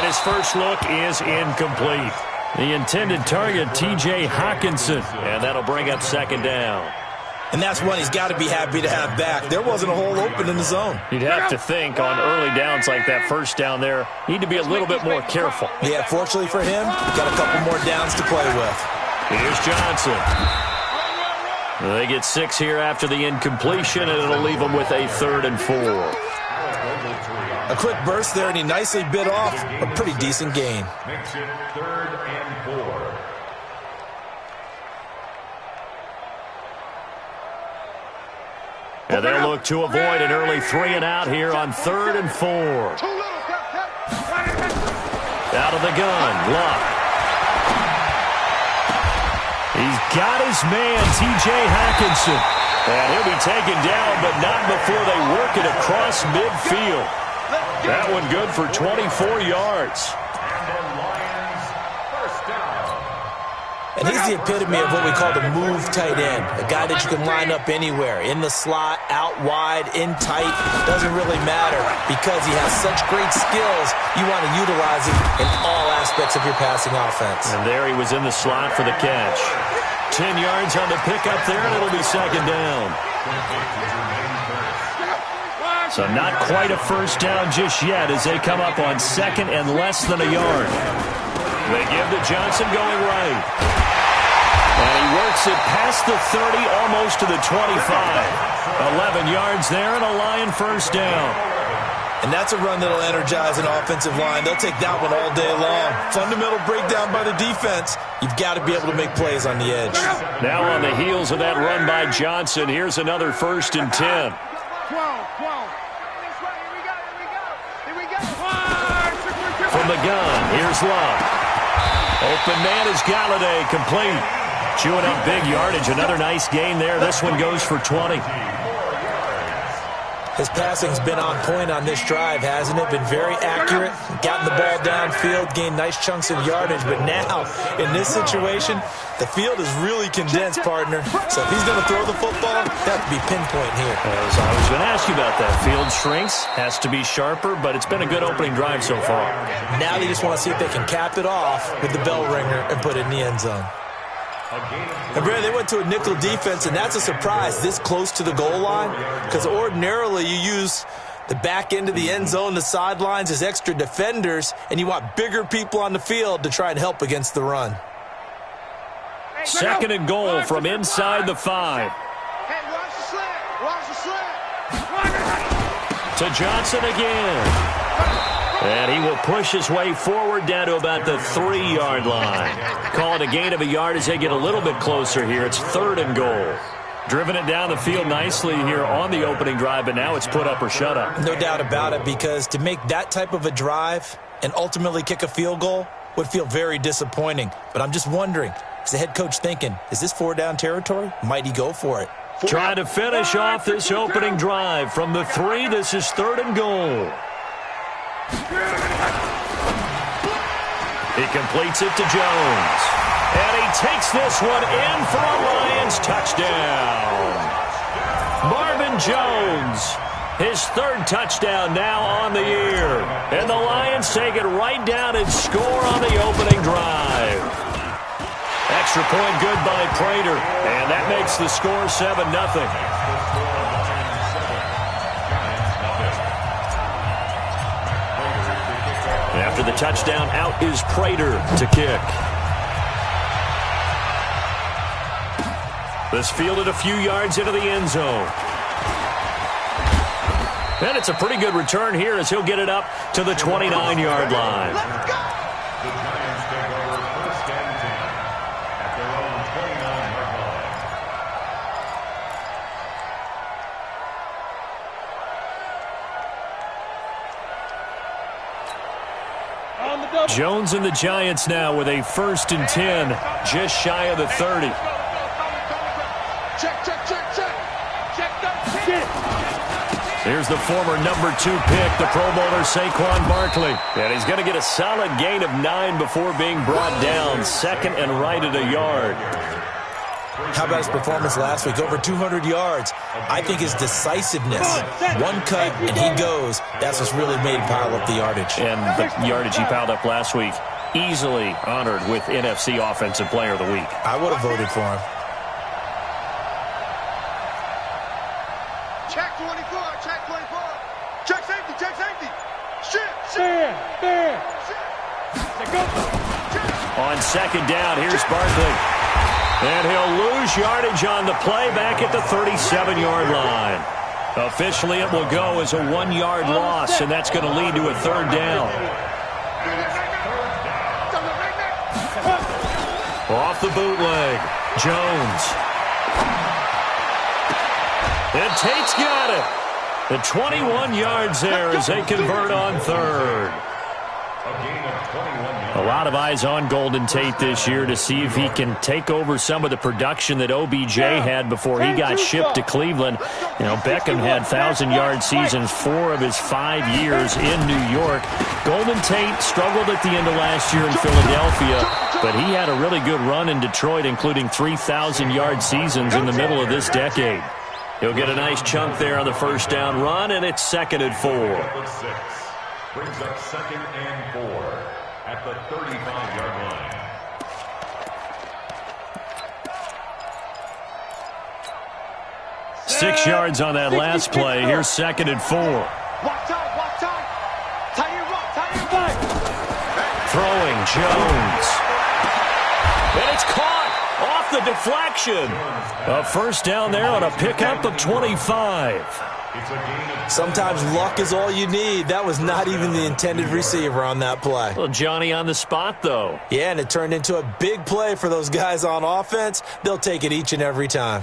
his first look is incomplete. The intended target, T.J. Hawkinson, and that'll bring up second down. And that's one he's got to be happy to have back. There wasn't a hole open in the zone. You'd have to think on early downs like that first down there, need to be a little bit more careful. Yeah, fortunately for him, got a couple more downs to play with. Here's Johnson. They get 6 here after the incompletion, and it'll leave them with a 3rd and 4. A quick burst there, and he nicely bit off a pretty decent gain. Makes it 3rd and 4. And they'll look to avoid an early 3 and out here on 3rd and 4. Out of the gun, Luck. He's got his man, T.J. Hawkinson. And he'll be taken down, but not before they work it across midfield. That one good for 24 yards. And he's the epitome of what we call the move tight end. A guy that you can line up anywhere. In the slot, out wide, in tight. Doesn't really matter because he has such great skills. You want to utilize him in all aspects of your passing offense. And there he was in the slot for the catch. 10 yards on the pickup there, and it'll be second down. So not quite a first down just yet as they come up on 2nd and less than a yard. They give to Johnson going right. And he works it past the 30, almost to the 25. 11 yards there and a Lion first down. And that's a run that'll energize an offensive line. They'll take that one all day long. Fundamental breakdown by the defense. You've got to be able to make plays on the edge. Now on the heels of that run by Johnson, here's another 1st and 10. From the gun, here's Love. Open man is Galladay, complete. Chewing up big yardage. Another nice gain there. This one goes for 20. His passing's been on point on this drive, hasn't it? Been very accurate. Gotten the ball downfield, gained nice chunks of yardage. But now, in this situation, the field is really condensed, partner. So if he's going to throw the football, that to be pinpoint here. As I was going to ask you about that. Field shrinks, has to be sharper, but it's been a good opening drive so far. Now they just want to see if they can cap it off with the bell ringer and put it in the end zone. And Brad, they went to a nickel defense, and that's a surprise this close to the goal line, because ordinarily you use the back end of the end zone, the sidelines as extra defenders, and you want bigger people on the field to try and help against the run. 2nd and goal from inside the 5. To Johnson again. And he will push his way forward down to about the 3-yard line. Call it a gain of a yard as they get a little bit closer here. It's 3rd and goal. Driven it down the field nicely here on the opening drive, but now it's put up or shut up. No doubt about it, because to make that type of a drive and ultimately kick a field goal would feel very disappointing. But I'm just wondering, is the head coach thinking, is this 4-down territory? Might he go for it? Trying to finish off this opening drive from the 3. This is 3rd and goal. He completes it to Jones. And he takes this one in for a Lions touchdown. Marvin Jones, his 3rd touchdown now on the year. And the Lions take it right down and score on the opening drive. Extra point good by Prater. And that makes the score 7-0. After the touchdown, out is Prater to kick. This fielded a few yards into the end zone. And it's a pretty good return here as he'll get it up to the 29-yard line. The Giants take over 1st and 10 at their own 29-yard line. Jones and the Giants now with a 1st and 10, just shy of the 30. Here's the former number 2 pick, the Pro Bowler Saquon Barkley. And he's going to get a solid gain of 9 before being brought down. 2nd and right at a yard. How about his performance last week? Over 200 yards. I think his decisiveness, one cut and he goes, that's what's really made him pile up the yardage. And the yardage he piled up last week, easily honored with NFC Offensive Player of the Week. I would have voted for him. Check 24, check 24. Check safety, check safety. Shit. On second down, here's Barkley. And he'll lose yardage on the play back at the 37-yard line. Officially, it will go as a 1-yard loss, and that's going to lead to a third down. Off the bootleg, Jones. And Tate's got it. The 21 yards there as they convert on third. A lot of eyes on Golden Tate this year to see if he can take over some of the production that OBJ had before he got shipped to Cleveland. You know, Beckham had 1,000-yard seasons 4 of his 5 years in New York. Golden Tate struggled at the end of last year in Philadelphia, but he had a really good run in Detroit, including 3,000-yard seasons in the middle of this decade. He'll get a nice chunk there on the first down run, and it's 2nd and 4. Brings up 2nd and 4 at the 35-yard line. Six yards on that last play. Here's 2nd and 4. Walk tight. Tight end right. Throwing, Jones. And it's caught off the deflection. A first down there on a pickup of 25. Sometimes luck is all you need. That was not even the intended receiver on that play. Well, Johnny on the spot, though. Yeah, and it turned into a big play for those guys on offense. They'll take it each and every time.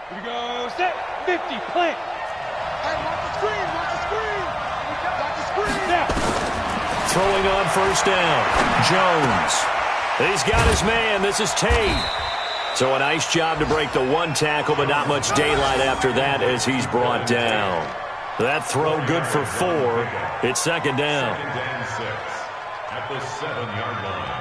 Here we go. Set. 50. Plant. Hey, watch the screen. Watch the screen. Yeah. Throwing on first down, Jones. He's got his man. This is Tate. So a nice job to break the one tackle, but not much daylight after that as he's brought down. That throw good for 4. It's 2nd down. 2nd and 6 at the 7-yard line.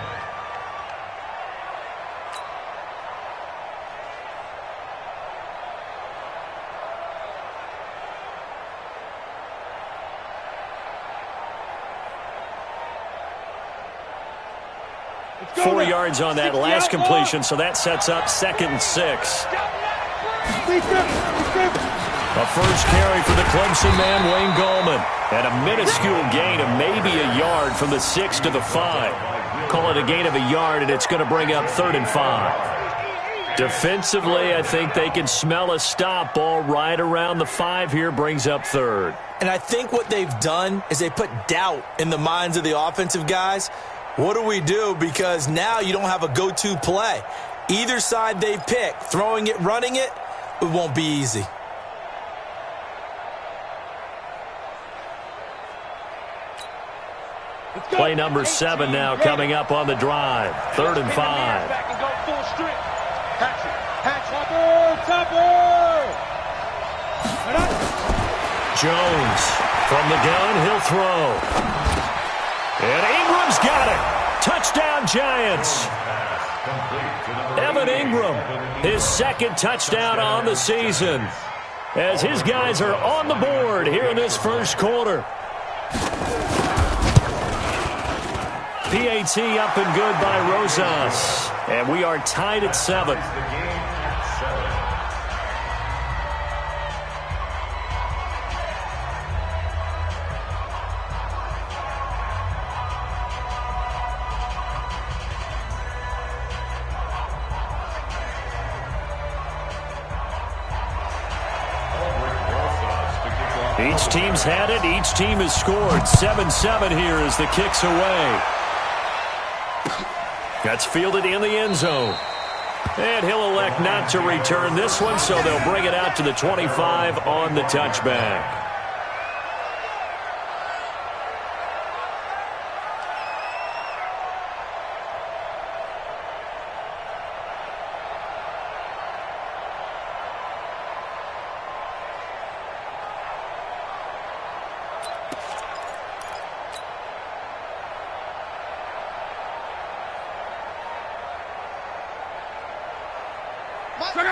Four yards on that last completion, so that sets up 2nd and 6. A first carry for the Clemson man, Wayne Gallman. And a minuscule gain of maybe a yard from the 6 to the 5. Call it a gain of a yard, and it's going to bring up 3rd and 5. Defensively, I think they can smell a stop ball right around the 5 here, brings up 3rd. And I think what they've done is they put doubt in the minds of the offensive guys. What do we do? Because now you don't have a go-to play. Either side they pick, throwing it, running it, it won't be easy. Play number 7 now coming up on the drive. 3rd and 5. Jones from the gun, he'll throw. And Ingram's got it. Touchdown, Giants. Evan Ingram, his 2nd touchdown on the season, as his guys are on the board here in this first quarter. PAT up and good by Rosas. And we are tied at 7. 'Each team's had it. Each team has scored. 7-7 here as the kick's away. That's fielded in the end zone. And he'll elect not to return this one, so they'll bring it out to the 25 on the touchback.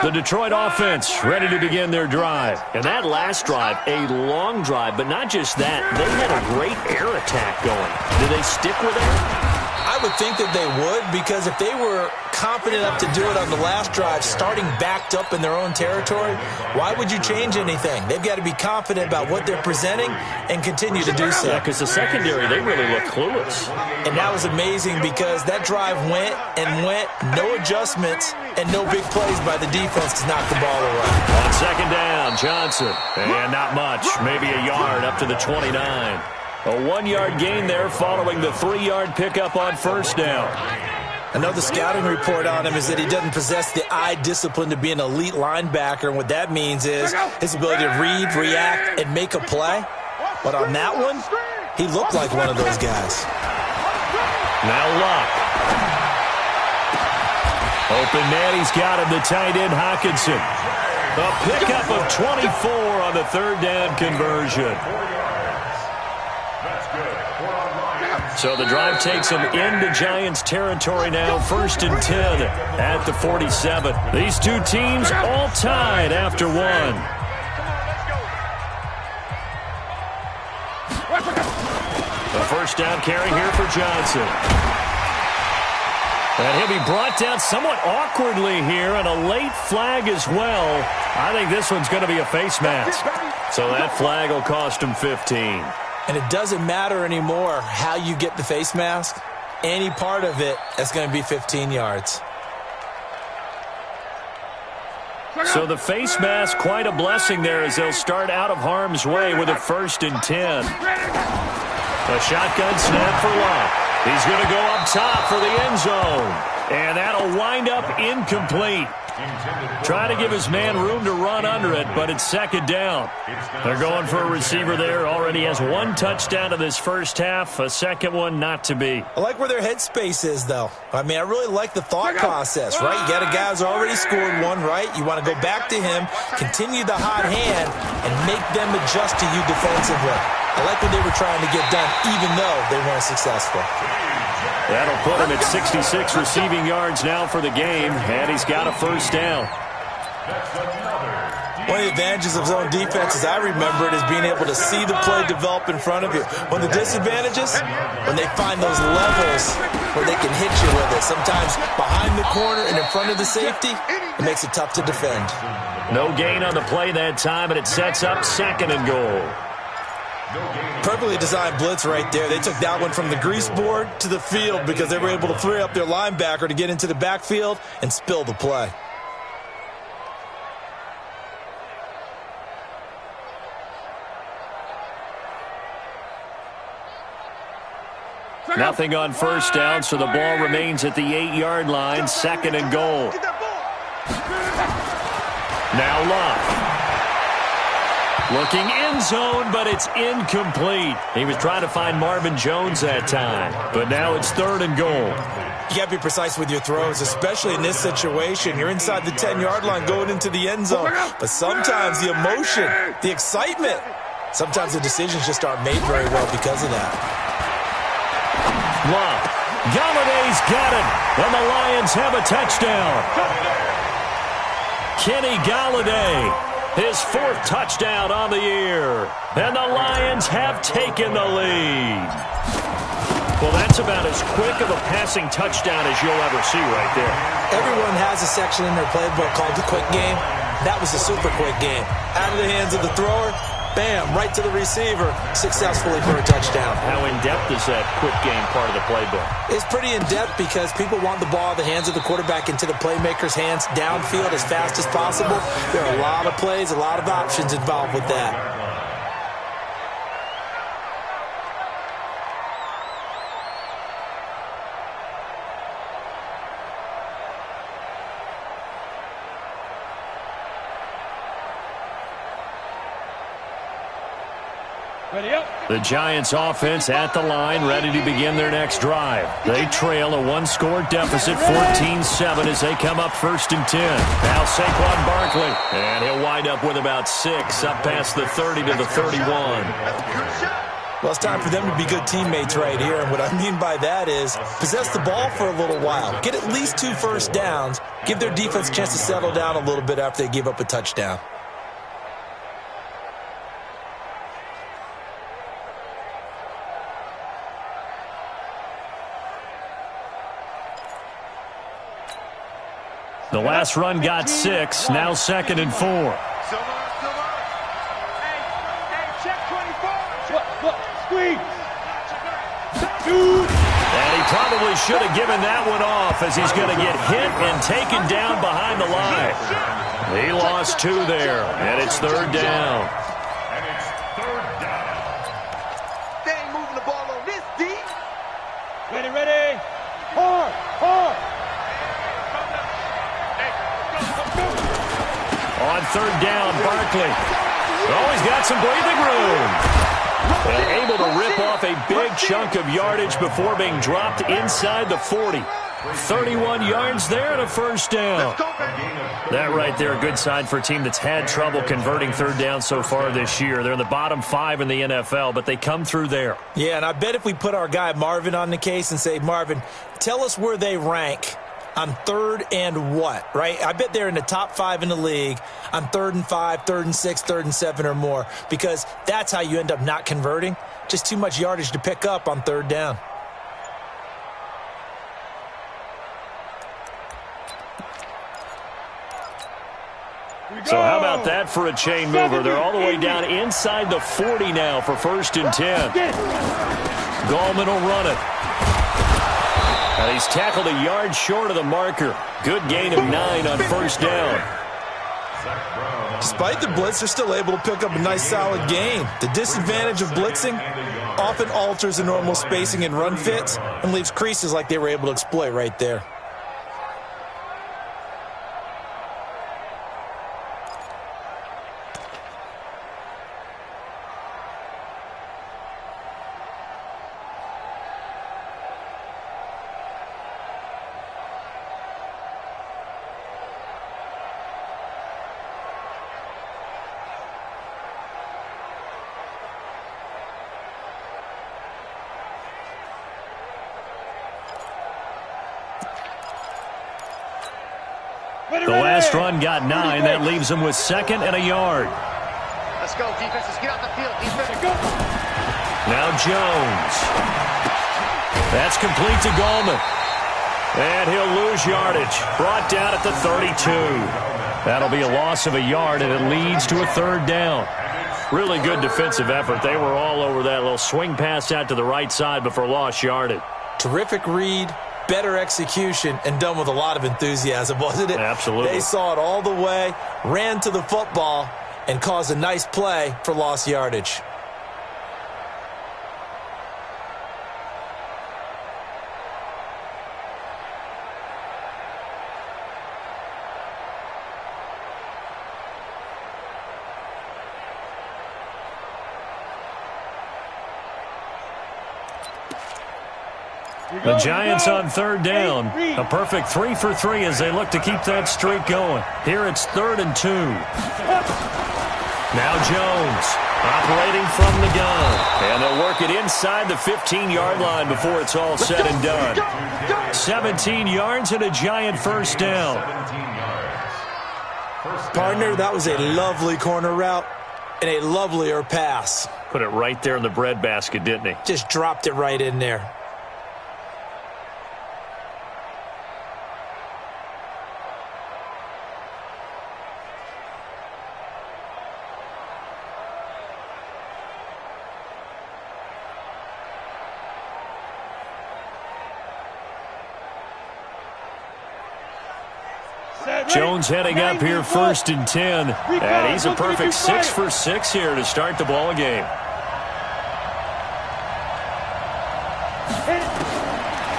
The Detroit offense ready to begin their drive. And that last drive, a long drive, but not just that. They had a great air attack going. Do they stick with it? I would think that they would, because if they were confident enough to do it on the last drive, starting backed up in their own territory, why would you change anything? They've got to be confident about what they're presenting and continue to do so. Yeah, because the secondary, they really look clueless. And that was amazing because that drive went and went, no adjustments, and no big plays by the defense to knock the ball away. On second down, Johnson. And not much, maybe a yard up to the 29. A 1-yard gain there following the 3-yard pickup on first down. Another scouting report on him is that he doesn't possess the eye discipline to be an elite linebacker, and what that means is his ability to read, react, and make a play. But on that one, he looked like one of those guys. Now Luck. Open man, he's got him, the tight end Hockenson. A pickup of 24 on the third down conversion. So the drive takes him into Giants territory now, 1st and 10 at the 47. These two teams all tied after one. The first down carry here for Johnson. And he'll be brought down somewhat awkwardly here, and a late flag as well. I think this one's going to be a face mask. So that flag will cost him 15. And it doesn't matter anymore how you get the face mask. Any part of it is going to be 15 yards. So the face mask, quite a blessing there as they'll start out of harm's way with a 1st and 10. A shotgun snap for Luck. He's going to go up top for the end zone. And that'll wind up incomplete. Trying to give his man room to run under it, but it's second down. They're going for a receiver there. Already has 1 touchdown in this first half. A second one not to be. I like where their headspace is, though. I mean, I really like the thought process, right? You got a guy who's already scored one, right? You want to go back to him, continue the hot hand, and make them adjust to you defensively. I like what they were trying to get done, even though they weren't successful. That'll put him at 66 receiving yards now for the game, and he's got a first down. One of the advantages of zone defense, as I remember it, is being able to see the play develop in front of you. One of the disadvantages, when they find those levels where they can hit you with it, sometimes behind the corner and in front of the safety, it makes it tough to defend. No gain on the play that time, and it sets up 2nd and goal. Perfectly designed blitz right there. They took that one from the grease board to the field because they were able to free up their linebacker to get into the backfield and spill the play. Nothing on first down, so the ball remains at the 8-yard line, 2nd and goal. Now Luck. Looking end zone, but it's incomplete. He was trying to find Marvin Jones that time, but now it's 3rd and goal. You got to be precise with your throws, especially in this situation. You're inside the 10-yard line going into the end zone, but sometimes the emotion, the excitement, sometimes the decisions just aren't made very well because of that. Luck. Galladay's got it, and the Lions have a touchdown. Kenny Galladay. His 4th touchdown on the year. And the Lions have taken the lead. Well, that's about as quick of a passing touchdown as you'll ever see right there. Everyone has a section in their playbook called the quick game. That was a super quick game. Out of the hands of the thrower, bam, right to the receiver, successfully for a touchdown. How in-depth is that quick game part of the playbook? It's pretty in-depth because people want the ball in the hands of the quarterback into the playmaker's hands downfield as fast as possible. There are a lot of plays, a lot of options involved with that. The Giants offense at the line, ready to begin their next drive. They trail a 1-score deficit, 14-7 as they come up 1st and 10. Now Saquon Barkley, and he'll wind up with about 6 up past the 30 to the 31. Well, it's time for them to be good teammates right here, and what I mean by that is possess the ball for a little while, get at least 2 first downs, give their defense a chance to settle down a little bit after they give up a touchdown. The last run got 6, now 2nd and 4. Hey, check 24. Look, squeeze. Dude. And he probably should have given that one off as he's going to get hit and taken down behind the line. He lost 2 there, and it's 3rd down. And it's 3rd down. They ain't moving the ball on this deep. Ready. Hard. On 3rd down, Barkley. Oh, he's got some breathing room. And able to rip off a big chunk of yardage before being dropped inside the 40. 31 yards there and a 1st down. That right there, a good sign for a team that's had trouble converting 3rd down so far this year. They're in the bottom 5 in the NFL, but they come through there. Yeah, and I bet if we put our guy Marvin on the case and say, Marvin, tell us where they rank on 3rd and what, right? I bet they're in the top 5 in the league on 3rd and 5, 3rd and 6, 3rd and 7 or more, because that's how you end up not converting. Just too much yardage to pick up on 3rd down. So how about that for a chain mover? They're all the way down inside the 40 now for 1st and 10. Gallman will run it. And he's tackled a yard short of the marker. Good gain of 9 on 1st down. Despite the blitz, they're still able to pick up a nice solid gain. The disadvantage of blitzing often alters the normal spacing and run fits and leaves creases like they were able to exploit right there. The last run got 9. That leaves them with 2nd and a yard. Let's go, defense. Let's get out the field. Defense, go. Now Jones. That's complete to Gallman. And he'll lose yardage. Brought down at the 32. That'll be a loss of a yard, and it leads to a 3rd down. Really good defensive effort. They were all over that little swing pass out to the right side before lost yardage. Terrific read, better execution, and done with a lot of enthusiasm, wasn't it? Absolutely. They saw it all the way, ran to the football, and caused a nice play for lost yardage. The Giants on 3rd down. A perfect 3 for 3 as they look to keep that streak going. Here it's 3rd and 2. Now Jones operating from the gun. And they'll work it inside the 15-yard line before it's all said and done. 17 yards and a Giant 1st down. Partner, that was a lovely corner route and a lovelier pass. Put it right there in the breadbasket, didn't he? Just dropped it right in there. Jones heading up here 1st and 10. And he's a perfect 6 for 6 here to start the ball game.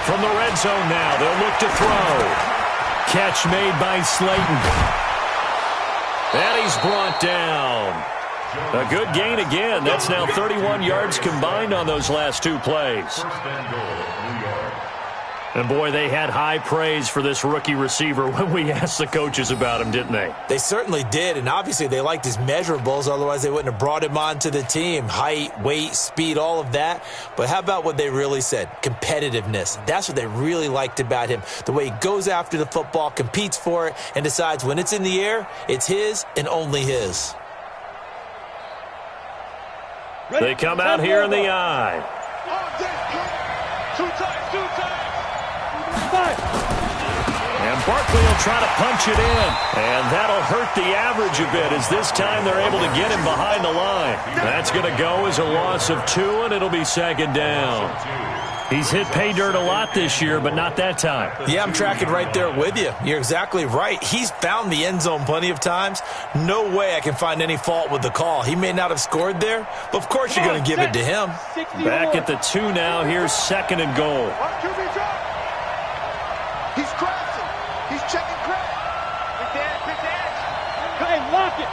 From the red zone now, they'll look to throw. Catch made by Slayton. And he's brought down. A good gain again. That's now 31 yards combined on those last 2 plays. And, boy, they had high praise for this rookie receiver when we asked the coaches about him, didn't they? They certainly did, and obviously they liked his measurables. Otherwise, they wouldn't have brought him onto the team. Height, weight, speed, all of that. But how about what they really said? Competitiveness. That's what they really liked about him. The way he goes after the football, competes for it, and decides when it's in the air, it's his and only his. They come out here in the eye. Two times. And Barkley will try to punch it in. And that'll hurt the average a bit as this time they're able to get him behind the line. That's going to go as a loss of 2, and it'll be second down. He's hit pay dirt a lot this year, but not that time. Yeah, I'm tracking right there with you. You're exactly right. He's found the end zone plenty of times. No way I can find any fault with the call. He may not have scored there, but of course you're going to give it to him. Back at the 2 now. Here's second and goal. He's crossing. He's checking crack. Big edge. Hey, lock it.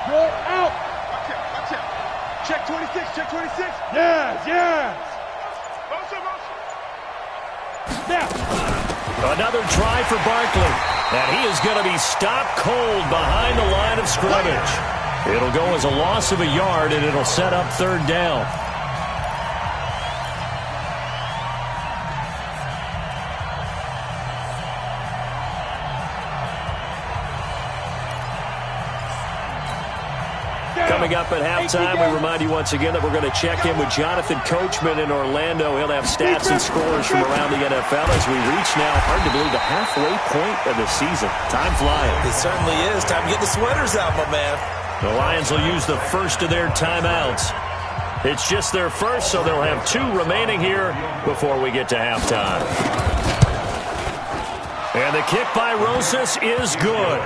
Roll out. Watch out. Check 26. Yes. Another try for Barkley. And he is going to be stopped cold behind the line of scrimmage. It'll go as a loss of a yard, and it'll set up third down. Coming up at halftime, we remind you once again that we're going to check in with Jonathan Coachman in Orlando. He'll have stats and scores from around the NFL as we reach now, hard to believe, the halfway point of the season. Time flying. It certainly is. Time to get the sweaters out, my man. The Lions will use the first of their timeouts. It's just their first, so they'll have 2 remaining here before we get to halftime. And the kick by Rosas is good.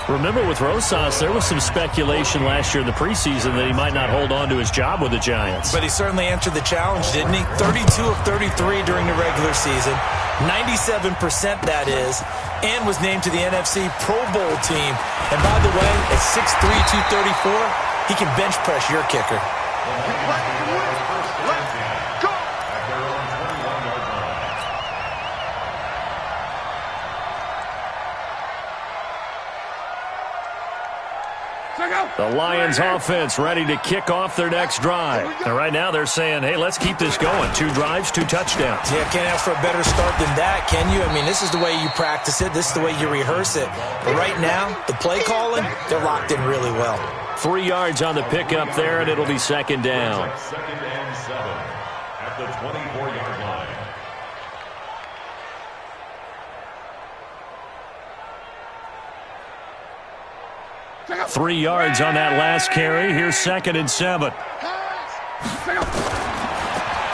Remember, with Rosas, there was some speculation last year in the preseason that he might not hold on to his job with the Giants. But he certainly answered the challenge, didn't he? 32 of 33 during the regular season, 97% that is, and was named to the NFC Pro Bowl team. And by the way, at 6'3", 234, he can bench press your kicker. The Lions offense ready to kick off their next drive. And right now they're saying, hey, let's keep this going. 2 drives, 2 touchdowns. Yeah, can't ask for a better start than that, can you? I mean, this is the way you practice it. This is the way you rehearse it. But right now, the play calling, they're locked in really well. 3 yards on the pickup there, and it'll be second down. Second and 7 at the 24-yard line. 3 yards on that last carry. Here's second and 7.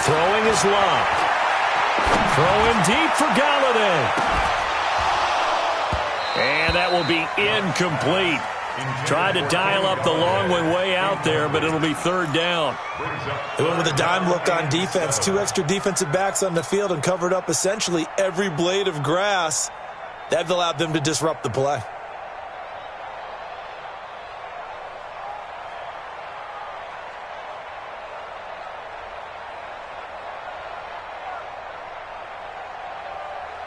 Throwing is Love. Throwing deep for Galladay. And that will be incomplete. Tried to dial up the long one way out there, but it'll be third down. They went with a dime look on defense. 2 extra defensive backs on the field and covered up essentially every blade of grass. That allowed them to disrupt the play.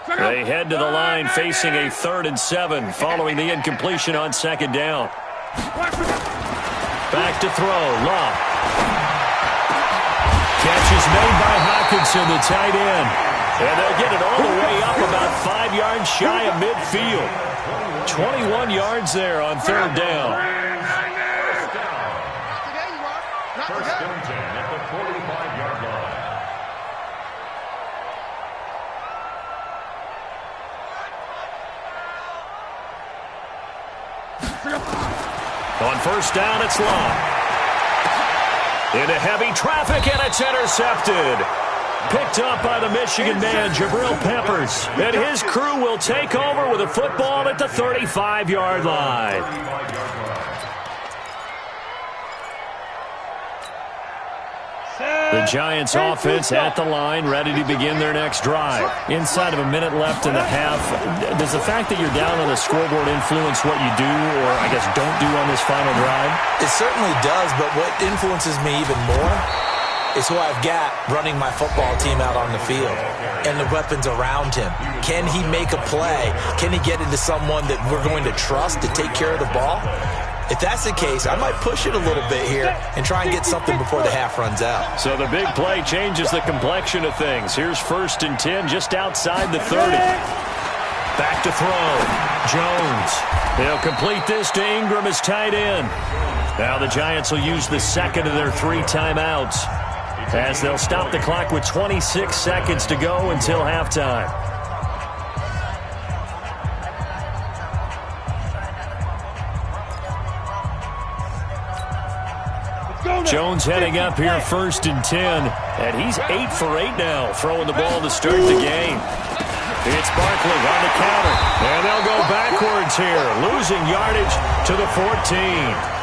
They head to the line facing a 3rd and 7 following the incompletion on second down. Back to throw. Love. Catch is made by Hockenson, the tight end. And they'll get it all the way up about 5 yards shy of midfield. 21 yards there on third down. First and 10 at the 45-yard line. On first down, it's Long. Into heavy traffic, and it's intercepted. Picked up by the Michigan man, Jabril Peppers. And his crew will take over with a football at the 35-yard line. The Giants offense at the line, ready to begin their next drive. Inside of a minute left in the half, does the fact that you're down on the scoreboard influence what you do, or I guess don't do on this final drive? It certainly does, but what influences me even more is who I've got running my football team out on the field and the weapons around him. Can he make a play? Can he get into someone that we're going to trust to take care of the ball? If that's the case, I might push it a little bit here and try and get something before the half runs out. So the big play changes the complexion of things. Here's 1st and 10 just outside the 30. Back to throw. Jones. He'll complete this to Ingram as tight end. Now the Giants will use the second of their 3 timeouts as they'll stop the clock with 26 seconds to go until halftime. Jones heading up here 1st and 10, and he's 8 for 8 now, throwing the ball to start the game. It's Barkley on the counter, and they'll go backwards here, losing yardage to the 14.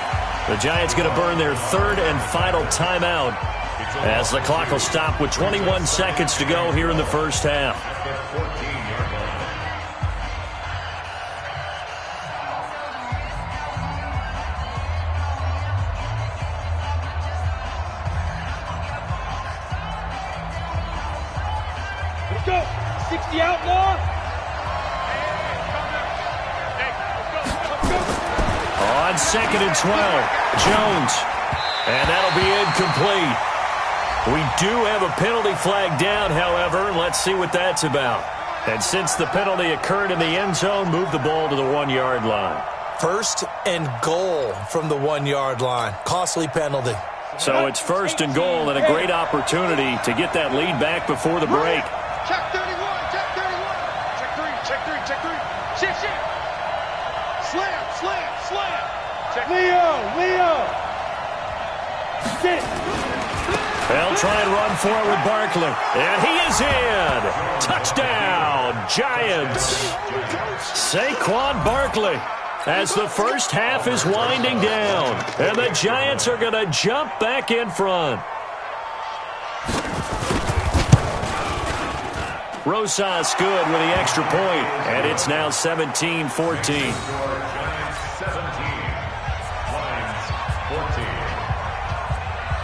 The Giants going to burn their 3rd and final timeout as the clock will stop with 21 seconds to go here in the first half. Let's go. 60 outlaw. On 2nd and 12, Jones. And that'll be incomplete. We do have a penalty flag down, however. Let's see what that's about. And since the penalty occurred in the end zone, move the ball to the 1-yard line. 1st and goal from the 1-yard line. Costly penalty. So it's 1st and goal and a great opportunity to get that lead back before the break. Check 31. Check 31. Check 3. Check 3. Check 3. Shift, shift. Slam, slam, slam. Check. Leo. Sit. They'll try and run for it with Barkley. And he is in. Touchdown, Giants. Saquon Barkley as the first half is winding down. And the Giants are going to jump back in front. Rosas good with the extra point, and it's now 17-14.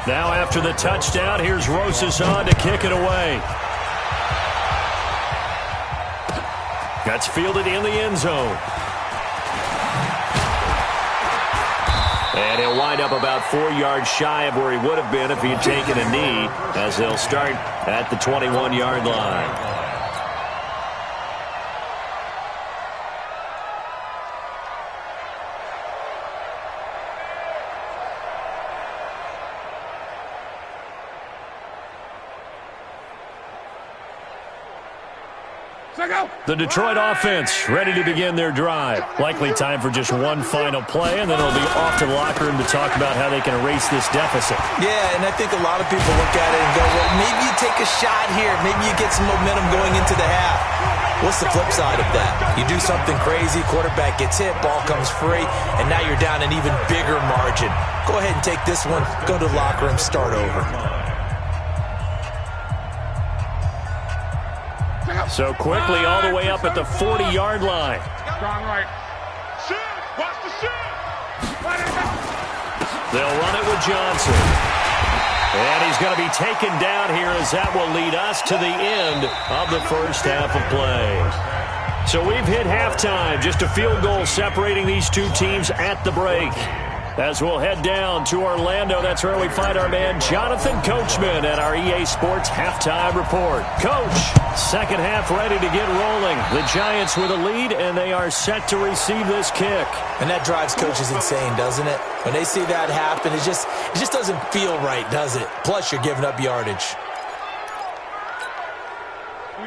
Now after the touchdown, here's Rosas on to kick it away. That's fielded in the end zone. And he'll wind up about 4 yards shy of where he would have been if he had taken a knee, as they'll start at the 21-yard line. The Detroit offense ready to begin their drive. Likely time for just one final play, and then it'll be off to the locker room to talk about how they can erase this deficit. Yeah, and I think a lot of people look at it and go, well, maybe you take a shot here. Maybe you get some momentum going into the half. What's the flip side of that? You do something crazy, quarterback gets hit, ball comes free, and now you're down an even bigger margin. Go ahead and take this one, go to the locker room, start over. So quickly all the way up at the 40-yard line. Strong right. Shoot! Watch the shoot! They'll run it with Johnson. And he's going to be taken down here as that will lead us to the end of the first half of play. So we've hit halftime. Just a field goal separating these two teams at the break. As we'll head down to Orlando, that's where we find our man Jonathan Coachman at our EA Sports Halftime Report. Coach, second half ready to get rolling. The Giants with a lead, and they are set to receive this kick. And that drives coaches insane, doesn't it? When they see that happen, it just doesn't feel right, does it? Plus, you're giving up yardage.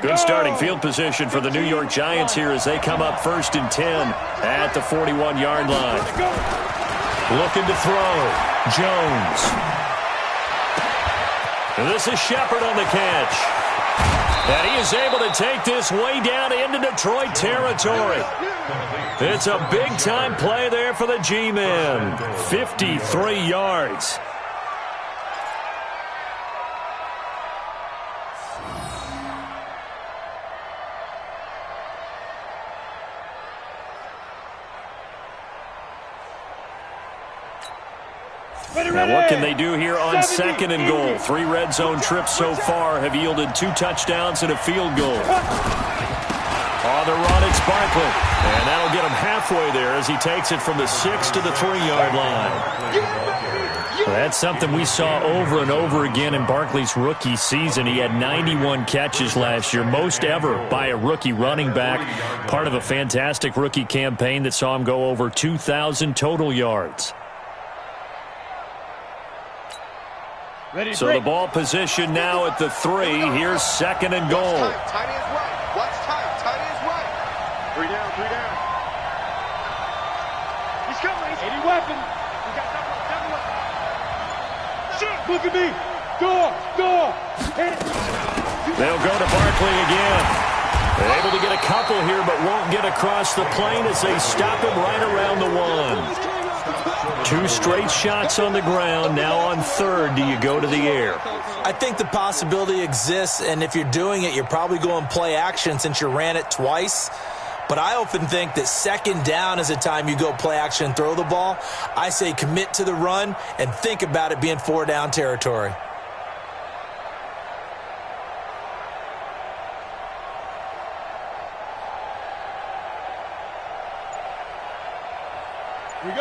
Good starting field position for the New York Giants here as they come up 1st and 10 at the 41-yard line. Looking to throw. Jones. And this is Shepard on the catch. And he is able to take this way down into Detroit territory. It's a big-time play there for the G-men. 53 yards. Now what can they do here on 2nd and goal? 3 red zone trips so far have yielded 2 touchdowns and a field goal. On the run, it's Barkley. And that'll get him halfway there as he takes it from the 6 to the 3-yard line. That's something we saw over and over again in Barkley's rookie season. He had 91 catches last year, most ever by a rookie running back, part of a fantastic rookie campaign that saw him go over 2,000 total yards. So the ball position now at the 3. Here's 2nd and goal. Tight is right. Watch tight. Tight is right. 3 down, 3 down. He's coming. Any weapon. We got double up. Shoot. Look at me. Door. They'll go to Barkley again. They're able to get a couple here, but won't get across the plane as they stop him right around the 1. 2 straight shots on the ground. Now on 3rd, do you go to the air? I think the possibility exists, and if you're doing it, you're probably going play action since you ran it twice. But I often think that 2nd down is the time you go play action and throw the ball. I say commit to the run and think about it being 4 down territory.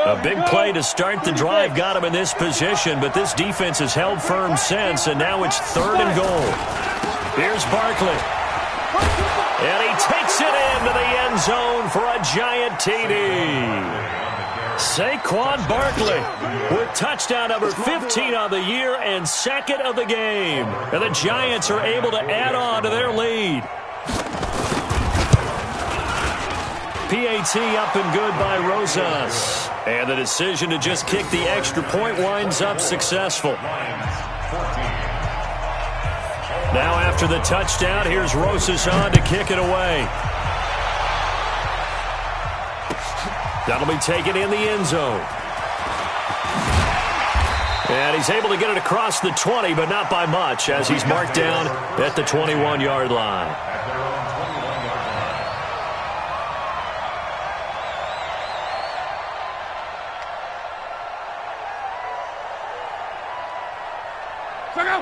A big play to start the drive got him in this position, but this defense has held firm since, and now it's 3rd and goal. Here's Barkley. And he takes it into the end zone for a giant TD. Saquon Barkley with touchdown number 15 on the year and 2nd of the game. And the Giants are able to add on to their lead. PAT up and good by Rosas. And the decision to just kick the extra point winds up successful. Now after the touchdown, here's Rosas on to kick it away. That'll be taken in the end zone. And he's able to get it across the 20, but not by much, as he's marked down at the 21-yard line.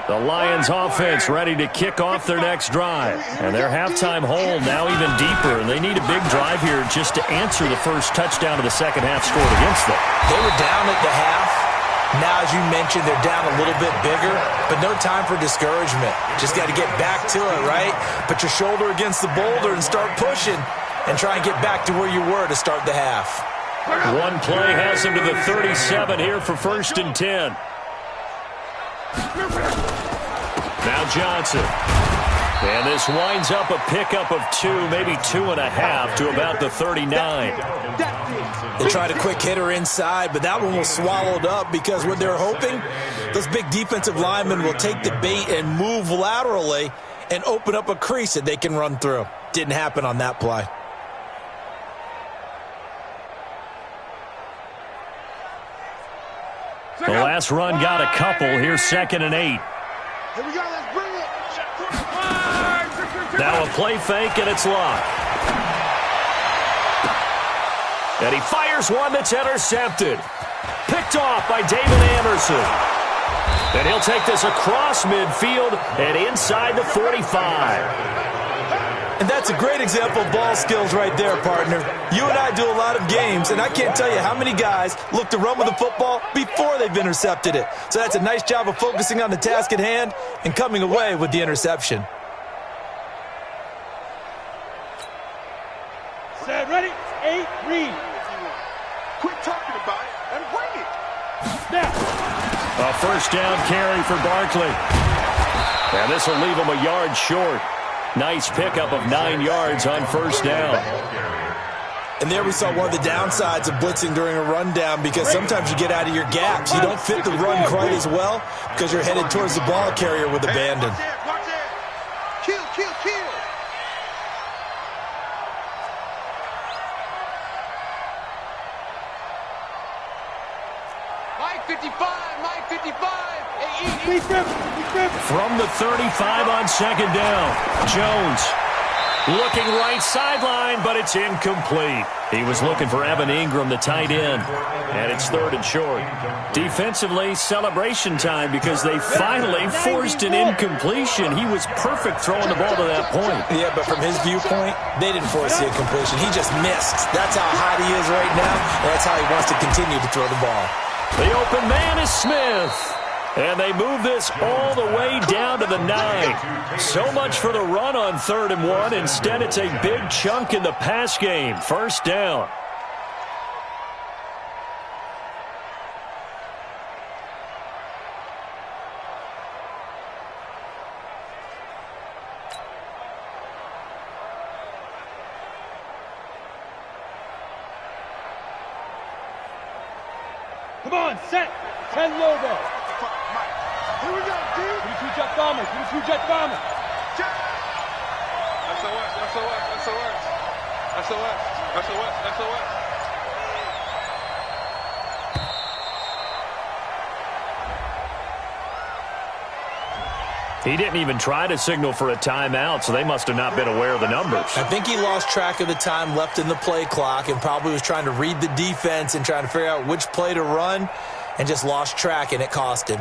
The Lions offense ready to kick off their next drive. And their halftime hole now even deeper. And they need a big drive here just to answer the first touchdown of the second half scored against them. They were down at the half. Now, as you mentioned, they're down a little bit bigger, but no time for discouragement. Just got to get back to it, right? Put your shoulder against the boulder and start pushing and try and get back to where you were to start the half. One play has them to the 37 here for 1st and 10. Now Johnson. And this winds up a pickup of 2, maybe 2.5 to about the 39. They tried a quick hitter inside, but that one was swallowed up because what they're hoping, those big defensive linemen will take the bait and move laterally and open up a crease that they can run through. Didn't happen on that play. The last run got a couple. Here's 2nd and 8. Here we go. Let's bring it. Now a play fake, and it's locked. And he fires one that's intercepted. Picked off by David Anderson. And he'll take this across midfield and inside the 45. And that's a great example of ball skills right there, partner. You and I do a lot of games, and I can't tell you how many guys look to run with the football before they've intercepted it. So that's a nice job of focusing on the task at hand and coming away with the interception. Set, ready, 8, read. Quit talking about it and bring it. Snap. A first down carry for Barkley. And this will leave him a yard short. Nice pickup of 9 yards on first down. And there we saw one of the downsides of blitzing during a rundown because sometimes you get out of your gaps. You don't fit the run quite as well because you're headed towards the ball carrier with abandon. Watch it. Kill, kill, kill. Mike 55, Mike 55. From the 35 on second down, Jones. Looking right sideline, but it's incomplete. He was looking for Evan Ingram, the tight end, and it's 3rd and short. Defensively, celebration time because they finally forced an incompletion. He was perfect throwing the ball to that point. Yeah, but from his viewpoint, they didn't force the incompletion. He just missed. That's how hot he is right now, and that's how he wants to continue to throw the ball. The open man is Smith. And they move this all the way down to the 9. So much for the run on 3rd and 1. Instead, it's a big chunk in the pass game. 1st down. Come on, set. 10 Lobo. Here we go, D. Give me 2 jet bombers. Give me 2 jet bombers. Check. SOS, SOS, SOS. SOS, SOS, SOS. He didn't even try to signal for a timeout, so they must have not been aware of the numbers. I think he lost track of the time left in the play clock and probably was trying to read the defense and trying to figure out which play to run and just lost track, and it cost him.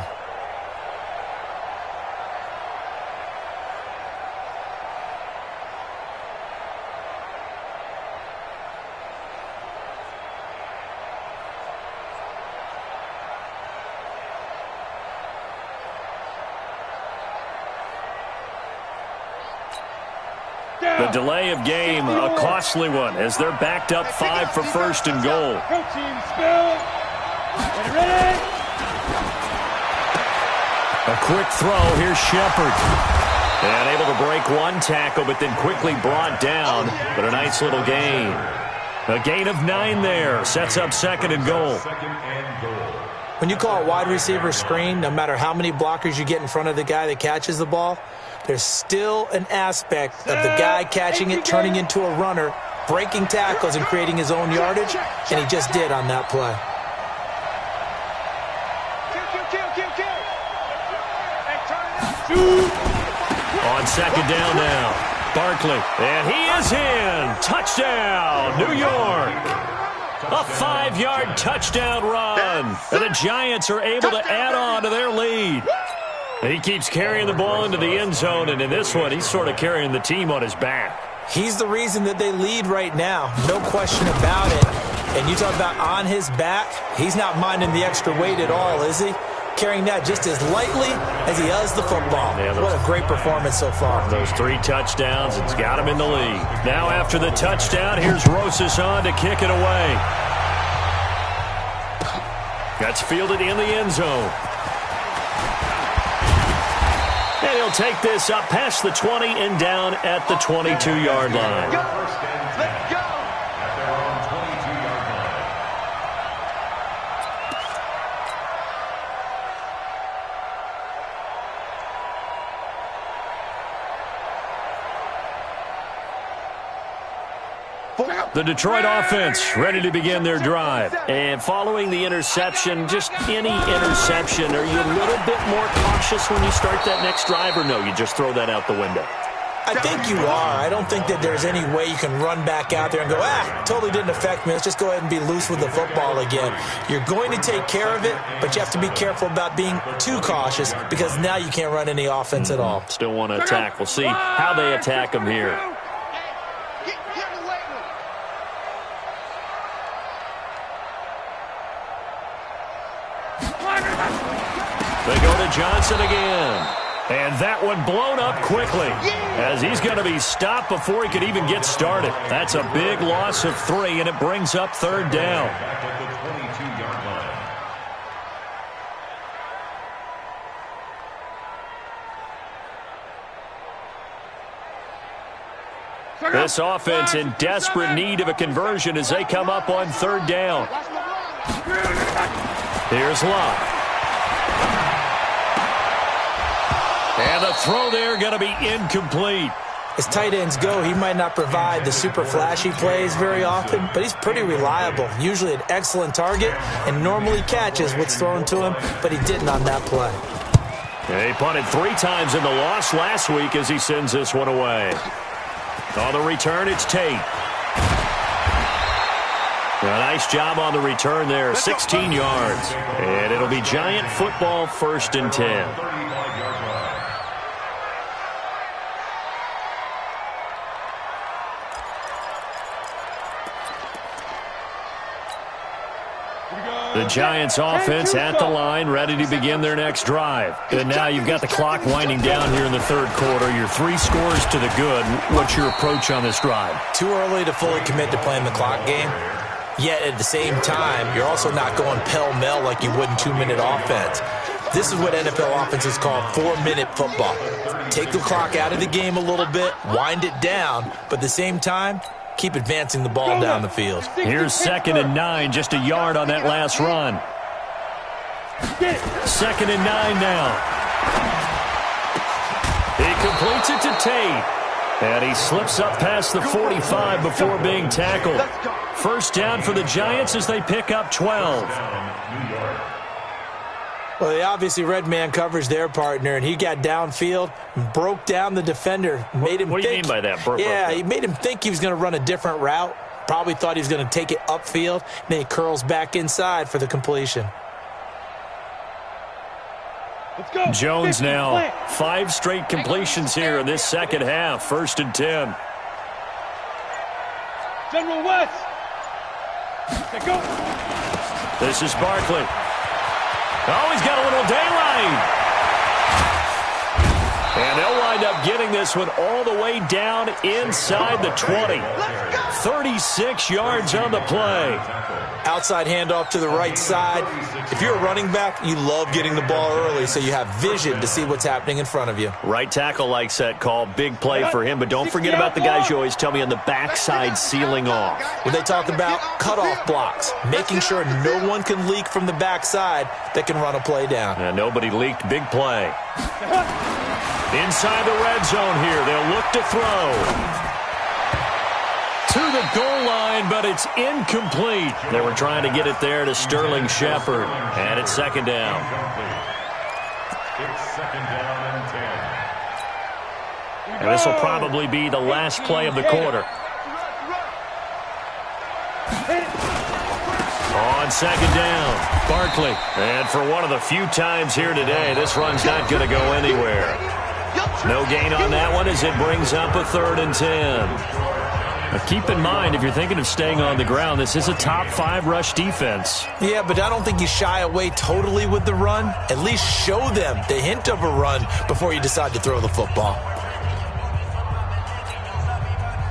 The delay of game, a costly one, as they're backed up 5 for 1st and goal. A quick throw. Here's Shepard. And able to break 1 tackle, but then quickly brought down. But a nice little gain. A gain of 9 there. Sets up 2nd and goal. When you call a wide receiver screen, no matter how many blockers you get in front of the guy that catches the ball, there's still an aspect of the guy catching it, turning into a runner, breaking tackles and creating his own yardage, and he just did on that play. On 2nd down now, Barkley, and he is in. Touchdown, New York. A 5-yard touchdown run, and the Giants are able to add on to their lead. He keeps carrying the ball into the end zone, and in this one, he's sort of carrying the team on his back. He's the reason that they lead right now, no question about it. And you talk about on his back, he's not minding the extra weight at all, is he? Carrying that just as lightly as he does the football. Yeah, what a great performance so far. Those 3 touchdowns, it's got him in the lead. Now after the touchdown, here's Rosas on to kick it away. That's fielded in the end zone. And he'll take this up past the 20 and down at the 22-yard line. Let's go. At their own 22-yard line. The Detroit offense ready to begin their drive. And following the interception, just any interception, are you a little bit more cautious when you start that next drive, or no, you just throw that out the window? I think you are. I don't think that there's any way you can run back out there and go, totally didn't affect me. Let's just go ahead and be loose with the football again. You're going to take care of it, but you have to be careful about being too cautious because now you can't run any offense at all. Still want to attack. We'll see how they attack them here. They go to Johnson again. And that one blown up quickly as he's going to be stopped before he could even get started. That's a big loss of 3, and it brings up 3rd down. Back at the 22-yard line. This offense in desperate need of a conversion as they come up on 3rd down. Here's Love. And the throw there going to be incomplete. As tight ends go, he might not provide the super flashy plays very often, but he's pretty reliable. Usually an excellent target and normally catches what's thrown to him, but he didn't on that play. Yeah, he punted 3 times in the loss last week as he sends this one away. On the return, it's Tate. A nice job on the return there, 16 yards. And it'll be Giant football, 1st and 10. The Giants offense at the line, ready to begin their next drive. And now you've got the clock winding down here in the 3rd quarter. You're 3 scores to the good. What's your approach on this drive? Too early to fully commit to playing the clock game. Yet at the same time, you're also not going pell-mell like you would in 2-minute offense. This is what NFL offenses call 4-minute football. Take the clock out of the game a little bit, wind it down, but at the same time, keep advancing the ball down the field. Here's 2nd and 9, just a yard on that last run. 2nd and 9 now. He completes it to Tate. And he slips up past the 45 before being tackled. 1st down for the Giants as they pick up 12. Well, they obviously read man coverage their partner, and he got downfield, broke down the defender, made him What do you mean by that? He made him think he was going to run a different route. Probably thought he was going to take it upfield, and then he curls back inside for the completion. Jones now, 5 straight completions here in this second half. 1st and 10. General West. Go. This is Barkley. Oh, he's got a little daylight. And they'll wind up getting this one all the way down inside the 20. 36 yards on the play. Outside handoff to the right side. If you're a running back, you love getting the ball early so you have vision to see what's happening in front of you. Right tackle likes that call. Big play for him, but don't forget about the guys you always tell me on the backside sealing off. When they talk about cutoff blocks, making sure no one can leak from the backside that can run a play down. And nobody leaked. Big play. Inside the red zone here, they'll look to throw. To the goal line, but it's incomplete. They were trying to get it there to Sterling Shepard. And it's 2nd down. It's 2nd down and 10. And this will probably be the last play of the quarter. On 2nd down, Barkley. And for one of the few times here today, this run's not going to go anywhere. No gain on that one as it brings up a 3rd and 10. Now keep in mind, if you're thinking of staying on the ground, this is a top 5 rush defense. Yeah, but I don't think you shy away totally with the run. At least show them the hint of a run before you decide to throw the football.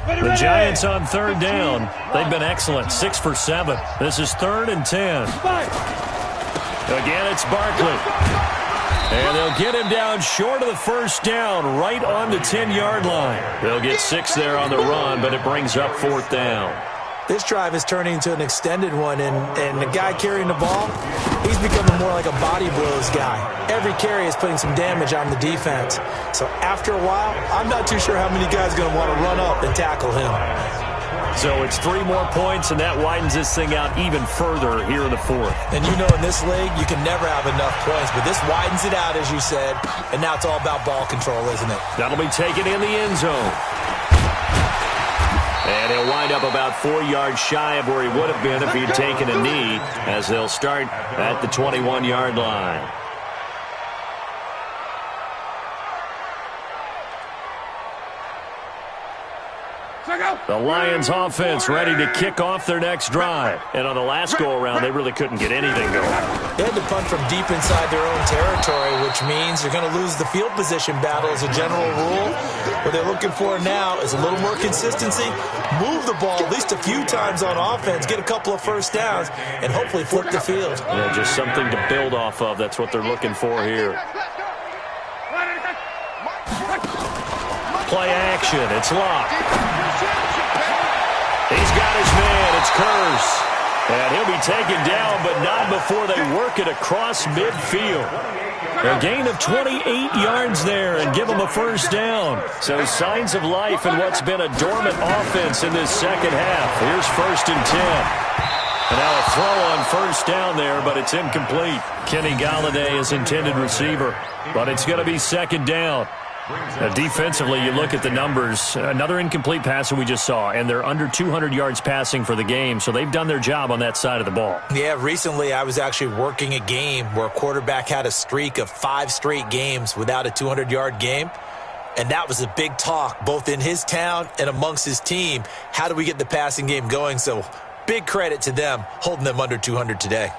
The Giants on 3rd down. They've been excellent, 6 for 7. This is 3rd and 10. Again, it's Barkley. And they'll get him down short of the 1st down, right on the 10-yard line. They'll get 6 there on the run, but it brings up 4th down. This drive is turning into an extended one, and the guy carrying the ball, he's becoming more like a body blows guy. Every carry is putting some damage on the defense. So after a while, I'm not too sure how many guys are going to want to run up and tackle him. So it's 3 more points, and that widens this thing out even further here in the 4th. And you know in this league, you can never have enough points, but this widens it out, as you said, and now it's all about ball control, isn't it? That'll be taken in the end zone. And he'll wind up about 4 yards shy of where he would have been if he'd taken a knee, as they'll start at the 21-yard line. The Lions offense ready to kick off their next drive. And on the last go-around, they really couldn't get anything going. They had to punt from deep inside their own territory, which means they're going to lose the field position battle as a general rule. What they're looking for now is a little more consistency, move the ball at least a few times on offense, get a couple of 1st downs, and hopefully flip the field. Yeah, just something to build off of. That's what they're looking for here. Play action. It's locked. He's got his man. It's Curse. And he'll be taken down, but not before they work it across midfield. A gain of 28 yards there and give them a 1st down. So signs of life in what's been a dormant offense in this second half. Here's 1st and 10. And now a throw on 1st down there, but it's incomplete. Kenny Galladay is intended receiver, but it's going to be 2nd down. Defensively, you look at the numbers. Another incomplete pass that we just saw, and they're under 200 yards passing for the game, so they've done their job on that side of the ball. Yeah, recently I was actually working a game where a quarterback had a streak of 5 straight games without a 200-yard game, and that was a big talk both in his town and amongst his team. How do we get the passing game going? So big credit to them holding them under 200 today.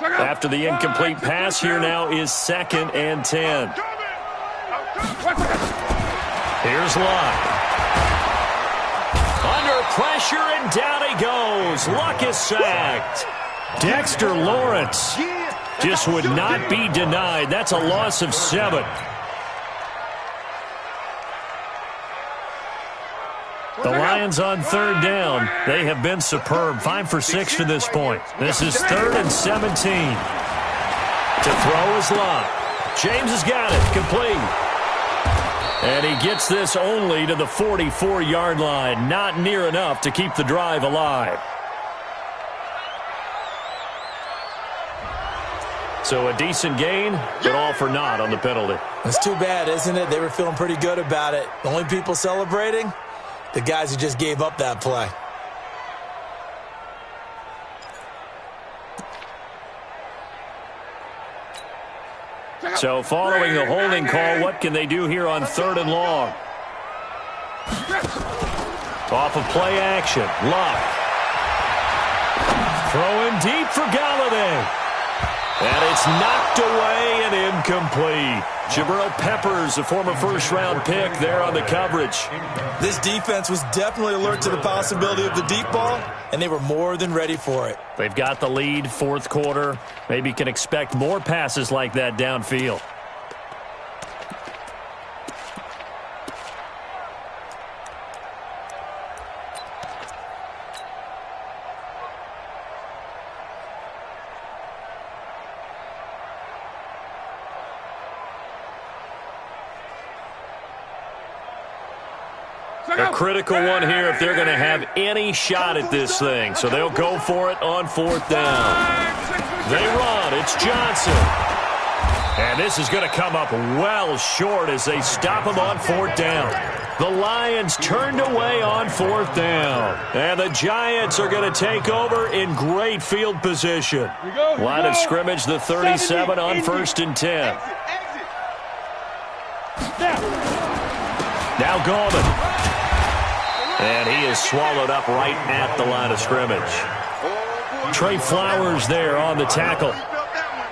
After the incomplete pass, here now is 2nd and 10. Here's Luck. Under pressure, and down he goes. Luck is sacked. Dexter Lawrence just would not be denied. That's a loss of 7. The Lions on 3rd down. They have been superb. 5 for 6 to this point. This is 3rd and 17. To throw is Luck. James has got it. Complete. And he gets this only to the 44-yard line. Not near enough to keep the drive alive. So a decent gain, but all for naught on the penalty. It's too bad, isn't it? They were feeling pretty good about it. The only people celebrating? The guys who just gave up that play. So following the holding call, what can they do here on 3rd and long? Off of play action. Luck. Throwing deep for Galladay. And it's knocked away and incomplete. Jabril Peppers, a former first-round pick, there on the coverage. This defense was definitely alert to the possibility of the deep ball, and they were more than ready for it. They've got the lead, 4th quarter. Maybe can expect more passes like that downfield. A critical one here if they're going to have any shot at this thing. So they'll go for it on 4th down. They run. It's Johnson. And this is going to come up well short as they stop him on 4th down. The Lions turned away on 4th down. And the Giants are going to take over in great field position. Line of scrimmage, the 37 on 1st and 10. Now Gorman. And he is swallowed up right at the line of scrimmage. Trey Flowers there on the tackle.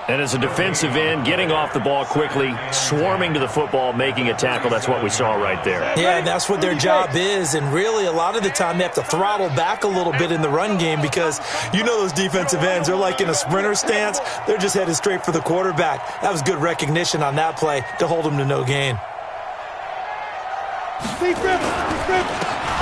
And as a defensive end, getting off the ball quickly, swarming to the football, making a tackle. That's what we saw right there. Yeah, and that's what their job is. And really, a lot of the time, they have to throttle back a little bit in the run game because you know those defensive ends, they're like in a sprinter stance. They're just headed straight for the quarterback. That was good recognition on that play to hold him to no gain.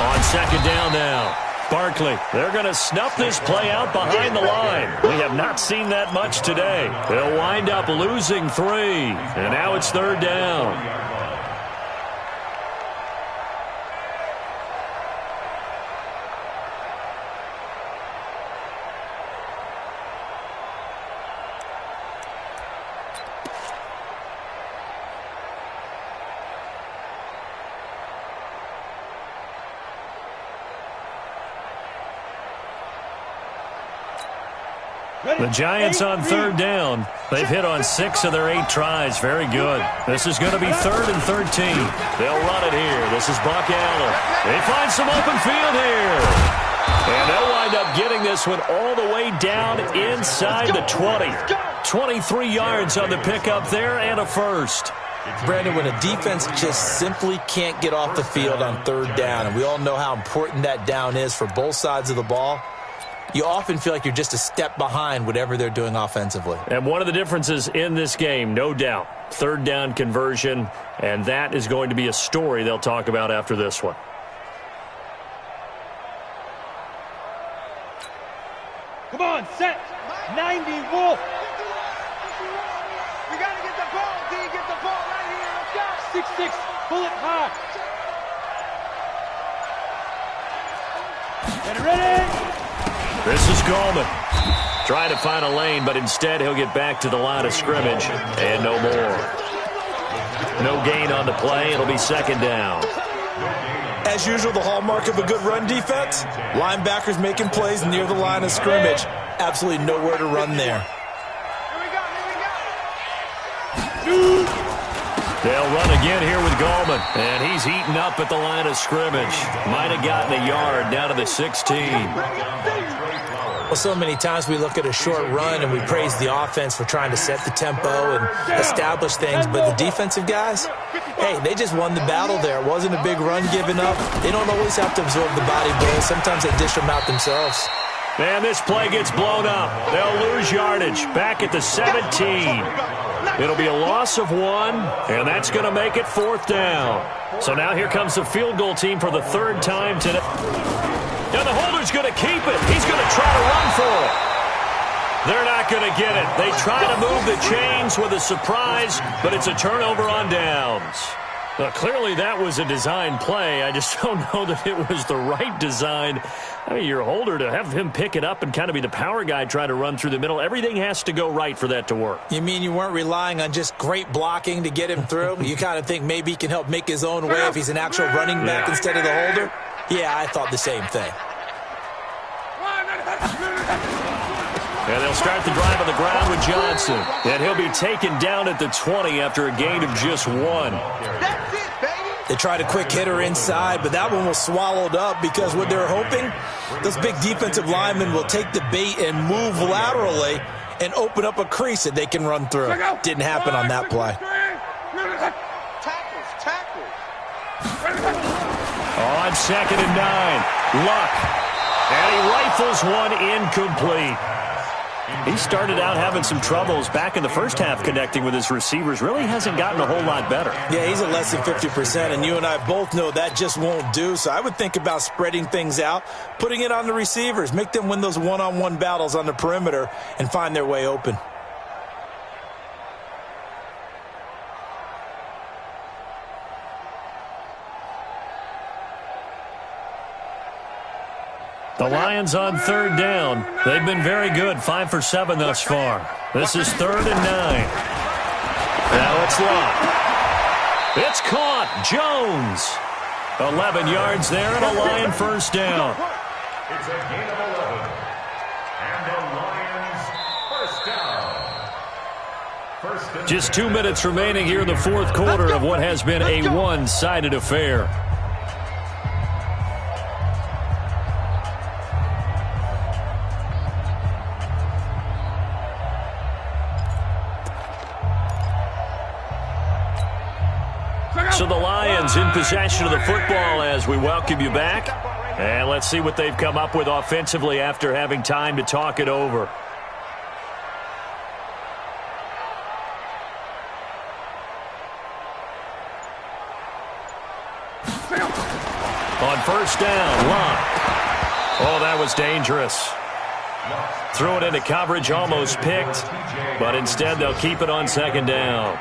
On 2nd down now, Barkley. They're going to snuff this play out behind the line. We have not seen that much today. They'll wind up losing 3, and now it's 3rd down. The Giants on 3rd down. They've hit on 6 of their 8 tries. Very good. This is going to be 3rd and 13. They'll run it here. This is Buck Allen. They find some open field here. And they'll wind up getting this one all the way down inside the 20. 23 yards on the pickup there and a first. Brandon, when a defense just simply can't get off the field on 3rd down, and we all know how important that down is for both sides of the ball, you often feel like you're just a step behind whatever they're doing offensively. And one of the differences in this game, no doubt, 3rd down conversion, and that is going to be a story they'll talk about after this one. Come on, set. 90, Wolf. We got to get the ball, D. Get the ball right here. Let's go. 6-6. Pull it high. Get ready. This is Gallman. Trying to find a lane, but instead he'll get back to the line of scrimmage and no more. No gain on the play. It'll be second down. As usual, the hallmark of a good run defense, linebackers making plays near the line of scrimmage. Absolutely nowhere to run there. They'll run again here with Gallman, and he's eaten up at the line of scrimmage. Might have gotten a yard down to the 16. Well, so many times we look at a short run and we praise the offense for trying to set the tempo and establish things, but the defensive guys, hey, they just won the battle there. It wasn't a big run given up. They don't always have to absorb the body blows. Sometimes they dish them out themselves. And this play gets blown up. They'll lose yardage back at the 17. It'll be a loss of 1, and that's going to make it 4th down. So now here comes the field goal team for the 3rd time today. And the holder's going to keep it. He's going to try to run for it. They're not going to get it. They try to move the chains with a surprise, but it's a turnover on downs. Well, clearly that was a design play. I just don't know that it was the right design. I mean, your holder, to have him pick it up and kind of be the power guy trying to run through the middle, everything has to go right for that to work. You mean you weren't relying on just great blocking to get him through? You kind of think maybe he can help make his own way if he's an actual running back instead of the holder? Yeah, I thought the same thing. And they'll start the drive on the ground with Johnson. And he'll be taken down at the 20 after a gain of just 1. They tried a quick hitter inside, but that one was swallowed up because what they're hoping, those big defensive linemen will take the bait and move laterally and open up a crease that they can run through. Didn't happen on that play. On 2nd and 9, Luck. And he rifles one incomplete. He started out having some troubles back in the first half connecting with his receivers. Really hasn't gotten a whole lot better. Yeah, he's at less than 50%, and you and I both know that just won't do. So I would think about spreading things out, putting it on the receivers, make them win those one-on-one battles on the perimeter and find their way open. The Lions on 3rd down. They've been very good, 5 for 7 thus far. This is 3rd and 9. Now it's Luck. It's caught. Jones. 11 yards there and a Lion first down. It's a gain of 11. And the Lions first down. Just 2 minutes remaining here in the 4th quarter of what has been a one-sided affair. So the Lions in possession of the football as we welcome you back. And let's see what they've come up with offensively after having time to talk it over. On 1st down, Luck. Oh, that was dangerous. Threw it into coverage, almost picked. But instead, they'll keep it on 2nd down.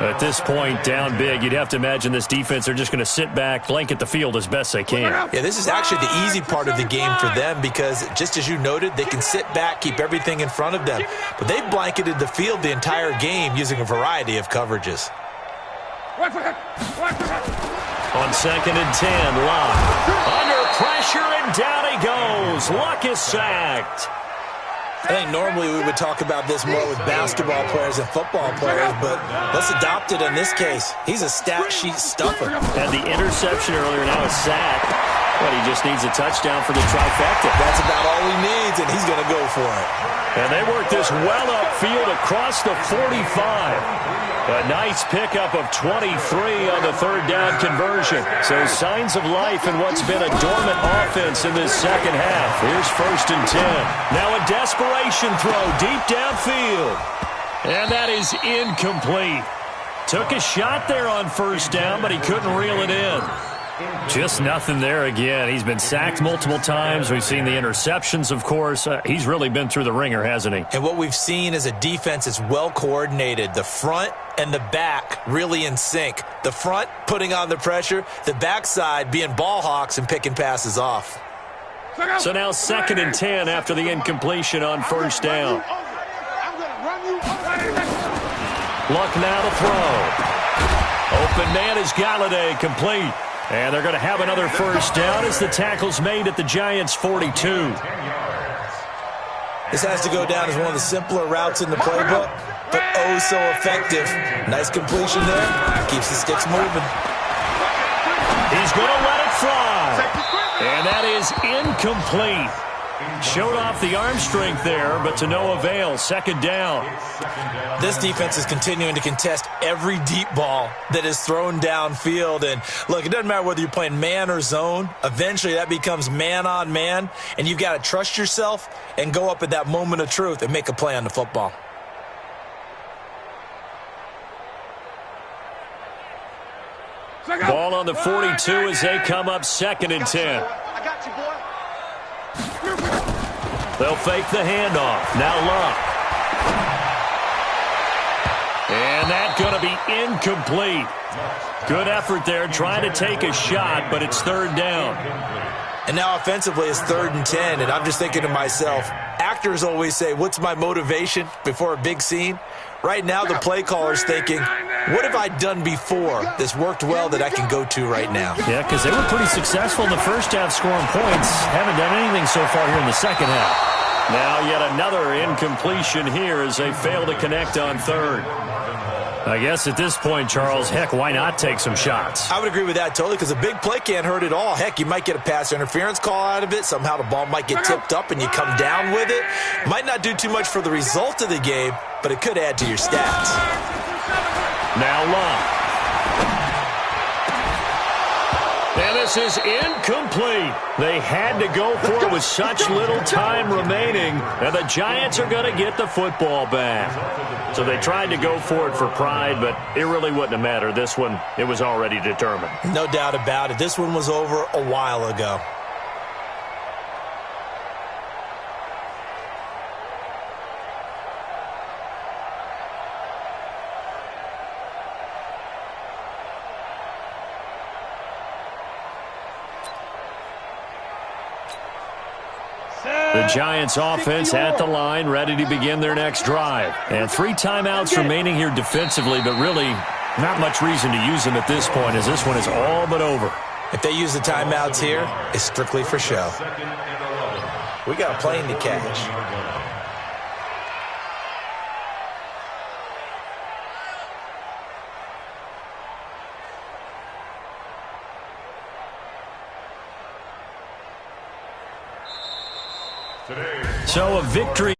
At this point, down big, you'd have to imagine this defense are just going to sit back, blanket the field as best they can. Yeah, this is actually the easy part of the game for them because, just as you noted, they can sit back, keep everything in front of them. But they've blanketed the field the entire game using a variety of coverages. On 2nd and 10, Luck. Under pressure, and down he goes. Luck is sacked. I think normally we would talk about this more with basketball players and football players, but let's adopt it in this case. He's a stat sheet stuffer. Had the interception earlier, now a sack. But he just needs a touchdown for the trifecta. That's about all he needs, and he's going to go for it. And they work this well upfield across the 45. A nice pickup of 23 on the 3rd down conversion. So signs of life in what's been a dormant offense in this second half. Here's 1st and 10. Now a desperation throw deep downfield. And that is incomplete. Took a shot there on 1st down, but he couldn't reel it in. Just nothing there again. He's been sacked multiple times. We've seen the interceptions, of course. He's really been through the ringer, hasn't he? And what we've seen is a defense that's well coordinated. The front and the back really in sync. The front putting on the pressure, the backside being ball hawks and picking passes off. So now 2nd and 10 after the incompletion on 1st down. Luck now to throw. Open man is Galladay, complete. And they're going to have another first down as the tackle's made at the Giants' 42. This has to go down as one of the simpler routes in the playbook, but oh so effective. Nice completion there. Keeps the sticks moving. He's going to let it fly. And that is incomplete. Showed off the arm strength there, but to no avail. Second down. This defense is continuing to contest every deep ball that is thrown downfield. And look, it doesn't matter whether you're playing man or zone. Eventually that becomes man on man, and you've got to trust yourself and go up at that moment of truth and make a play on the football. Ball on the 42 as they come up 2nd and 10. I got you, boy. They'll fake the handoff. Now Luck. And that's going to be incomplete. Good effort there trying to take a shot, but it's 3rd down. And now offensively it's 3rd and 10, and I'm just thinking to myself, actors always say, what's my motivation before a big scene? Right now the play caller's thinking, what have I done before that's worked well that I can go to right now? Yeah, because they were pretty successful in the first half scoring points. Haven't done anything so far here in the second half. Now yet another incompletion here as they fail to connect on 3rd. I guess at this point, Charles, heck, why not take some shots? I would agree with that totally, because a big play can't hurt at all. Heck, you might get a pass interference call out of it. Somehow the ball might get tipped up and you come down with it. Might not do too much for the result of the game, but it could add to your stats. Now Luck. And this is incomplete. They had to go for it with such little time remaining, and the Giants are going to get the football back. So they tried to go for it for pride, but it really wouldn't have mattered. This one, it was already determined. No doubt about it. This one was over a while ago. The Giants offense at the line, ready to begin their next drive. And 3 timeouts remaining here defensively, but really not much reason to use them at this point, as this one is all but over. If they use the timeouts here, it's strictly for show. We got a plane to catch. So a victory.